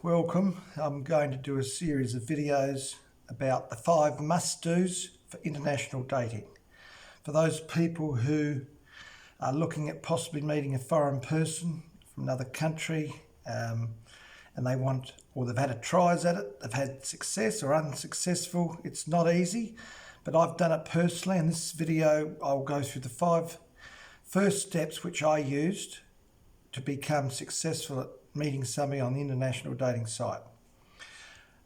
Welcome. I'm going to do a series of videos about the 5 must-dos for international dating. For those people who are looking at possibly meeting a foreign person from another country and they want, or they've had a tries at it, they've had success or unsuccessful. It's not easy, but I've done it personally. In this video, I'll go through the 5 first steps which I used to become successful at meeting somebody on the international dating site.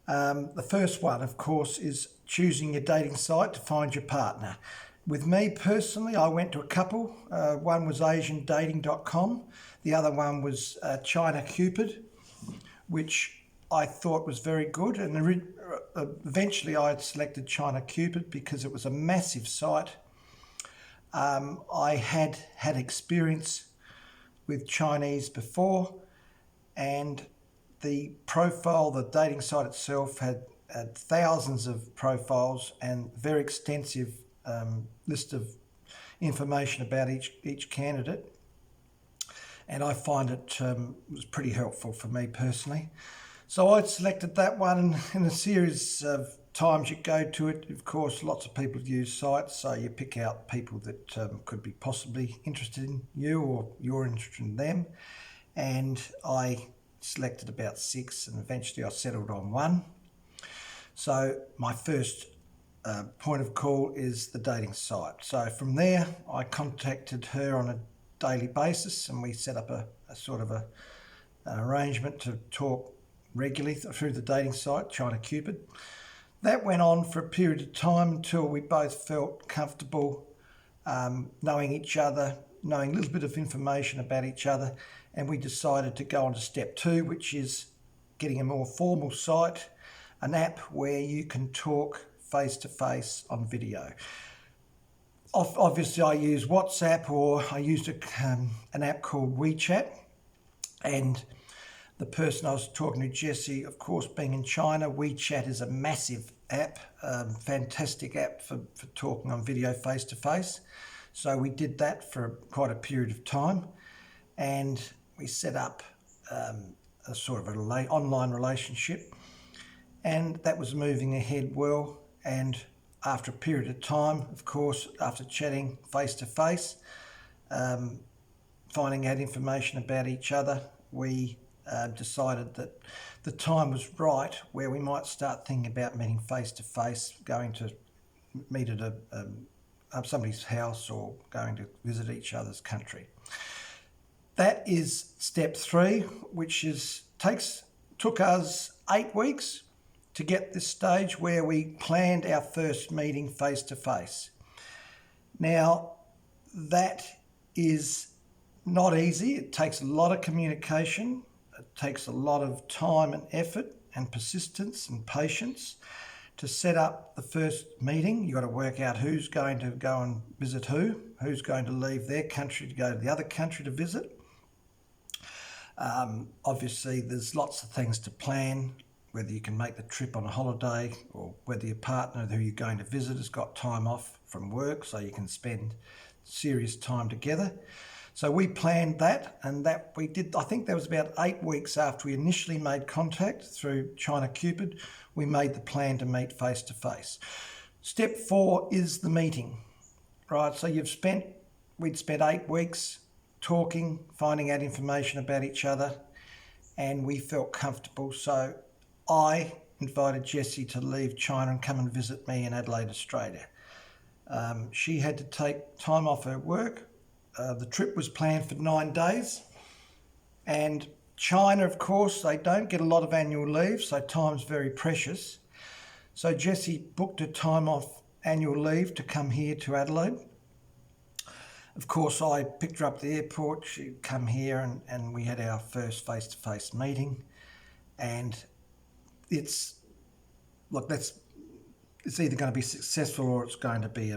The first one, of course, is choosing your dating site to find your partner. With me personally, I went to a couple. One was AsianDating.com. The other one was ChinaCupid, which I thought was very good. And eventually I had selected ChinaCupid because it was a massive site. I had experience with Chinese before, and the profile, the dating site itself had thousands of profiles and very extensive list of information about each candidate, and I find it was pretty helpful for me personally. So I selected that one, and in a series of times you go to it, of course lots of people use sites, so you pick out people that could be possibly interested in you or you're interested in them. And I selected about 6, and eventually I settled on one. So my first point of call is the dating site. So from there, I contacted her on a daily basis, and we set up a sort of an arrangement to talk regularly through the dating site, ChinaCupid. That went on for a period of time until we both felt comfortable knowing each other, knowing a little bit of information about each other, and we decided to go on to step 2, which is getting a more formal site, an app where you can talk face-to-face on video. Obviously I use WhatsApp, or I used an app called WeChat, and the person I was talking to, Jessie, of course being in China, WeChat is a massive app, fantastic app for talking on video face-to-face. So we did that for quite a period of time, and we set up a sort of an online relationship, and that was moving ahead well. And after a period of time, of course, after chatting face-to-face, finding out information about each other, we decided that the time was right where we might start thinking about meeting face-to-face, going to meet at somebody's house or going to visit each other's country. That is step 3, which took us 8 weeks to get this stage where we planned our first meeting face-to-face. Now, that is not easy. It takes a lot of communication. It takes a lot of time and effort and persistence and patience to set up the first meeting. You've got to work out who's going to go and visit who's going to leave their country to go to the other country to visit. Obviously, there's lots of things to plan, whether you can make the trip on a holiday or whether your partner who you're going to visit has got time off from work so you can spend serious time together. So we planned that, and that we did, I think that was about 8 weeks after we initially made contact through ChinaCupid, we made the plan to meet face-to-face. Step 4 is the meeting, right? So we'd spent 8 weeks talking, finding out information about each other, and we felt comfortable. So I invited Jessie to leave China and come and visit me in Adelaide, Australia. She had to take time off her work. The trip was planned for 9 days, and China, of course, they don't get a lot of annual leave, so time's very precious. So Jessie booked her time off annual leave to come here to Adelaide. Of course, I picked her up at the airport. She'd come here, and we had our first face-to-face meeting. And it's either going to be successful or it's going to be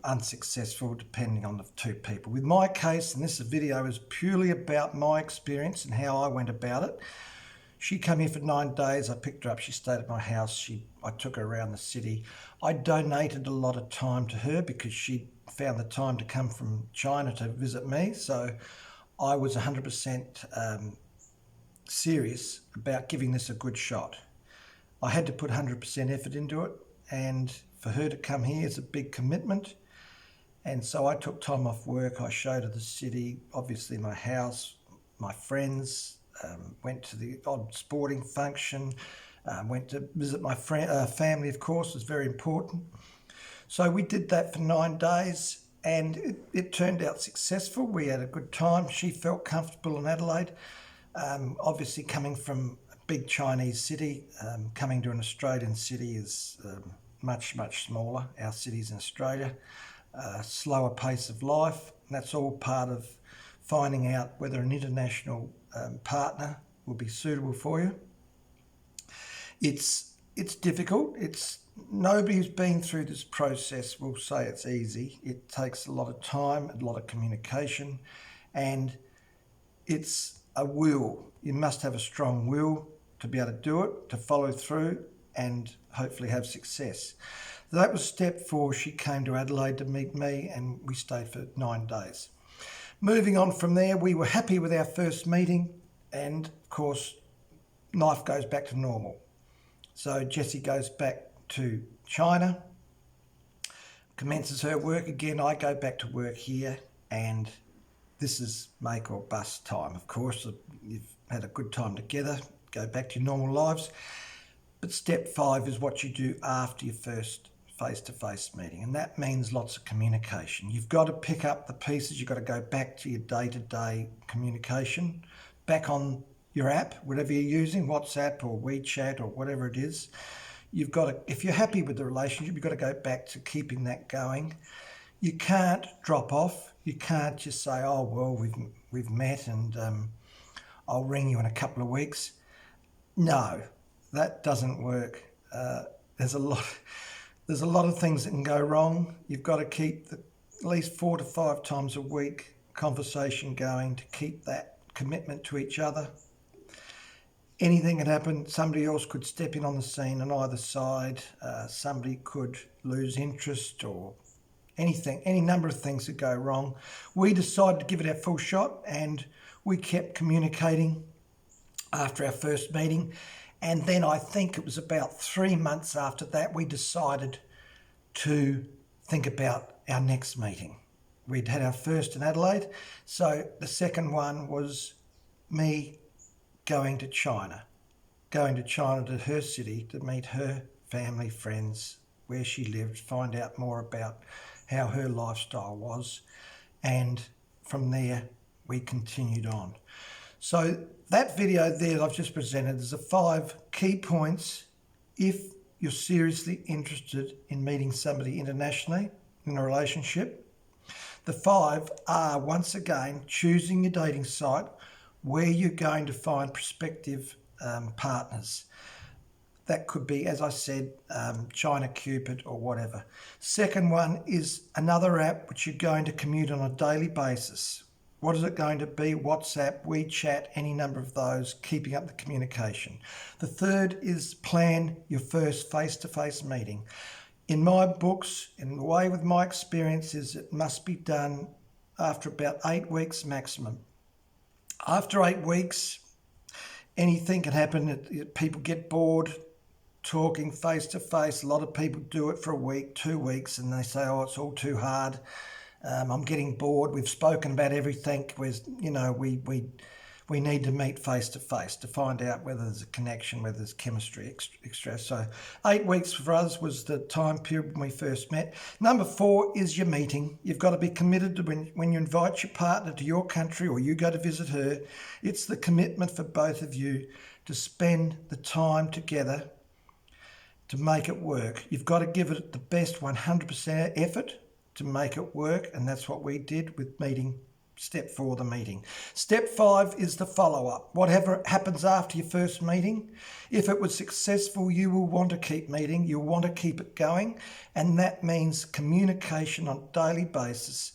unsuccessful, depending on the 2 people. With my case, and this video is purely about my experience and how I went about it. She came here for 9 days. I picked her up. She stayed at my house. I took her around the city. I donated a lot of time to her because she found the time to come from China to visit me. So I was 100% serious about giving this a good shot. I had to put 100% effort into it, and for her to come here is a big commitment. And so I took time off work. I showed her the city, obviously my house, my friends, went to the odd sporting function, went to visit my family, of course, was very important. So we did that for 9 days, and it turned out successful. We had a good time. She felt comfortable in Adelaide. Obviously, coming from a big Chinese city, coming to an Australian city is much, much smaller. Our cities in Australia, slower pace of life. And that's all part of finding out whether an international partner will be suitable for you. It's difficult. Nobody who's been through this process will say it's easy. It takes a lot of time, a lot of communication, and it's a will. You must have a strong will to be able to do it, to follow through, and hopefully have success. That was step 4. She came to Adelaide to meet me, and we stayed for 9 days. Moving on from there, we were happy with our first meeting, and of course, life goes back to normal. So Jessie goes back to China, commences her work again. I go back to work here, and this is make or bust time. Of course, you've had a good time together, go back to your normal lives. But step 5 is what you do after your first face-to-face meeting, and that means lots of communication. You've got to pick up the pieces. You've got to go back to your day-to-day communication, back on your app, whatever you're using, WhatsApp or WeChat or whatever it is. You've got to, if you're happy with the relationship, you've got to go back to keeping that going. You can't drop off. You can't just say, oh, well, we've met and I'll ring you in a couple of weeks. No, that doesn't work. There's a lot of things that can go wrong. You've got to keep at least 4 to 5 times a week conversation going to keep that commitment to each other. Anything can happen. Somebody else could step in on the scene on either side. Somebody could lose interest or anything. Any number of things that go wrong. We decided to give it our full shot, and we kept communicating after our first meeting. And then I think it was about 3 months after that, we decided to think about our next meeting. We'd had our first in Adelaide. So the second one was me going to China to her city to meet her family, friends, where she lived, find out more about how her lifestyle was. And from there, we continued on. So that video there that I've just presented is the 5 key points if you're seriously interested in meeting somebody internationally in a relationship. The 5 are, once again, choosing your dating site where you're going to find prospective partners. That could be, as I said, China Cupid or whatever. Second one is another app which you're going to commute on a daily basis. What is it going to be? WhatsApp, WeChat, any number of those, keeping up the communication. The third is plan your first face-to-face meeting. In my books, in the way with my experience, is it must be done after about 8 weeks maximum. After 8 weeks, anything can happen. People get bored talking face-to-face. A lot of people do it for a week, 2 weeks, and they say, oh, it's all too hard. I'm getting bored. We've spoken about everything. We need to meet face-to-face to find out whether there's a connection, whether there's chemistry, extra. So 8 weeks for us was the time period when we first met. Number 4 is your meeting. You've got to be committed to when you invite your partner to your country or you go to visit her. It's the commitment for both of you to spend the time together to make it work. You've got to give it the best 100% effort to make it work, and that's what we did with step 4, the meeting. Step 5 is the follow-up. Whatever happens after your first meeting, if it was successful, you will want to keep meeting, you'll want to keep it going, and that means communication on a daily basis.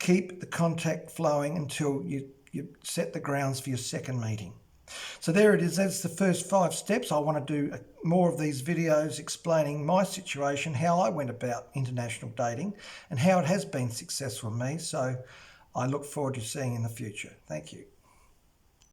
Keep the contact flowing until you set the grounds for your second meeting. So there it is. That's the first 5 steps. I want to do more of these videos explaining my situation, how I went about international dating and how it has been successful for me. So I look forward to seeing you in the future. Thank you.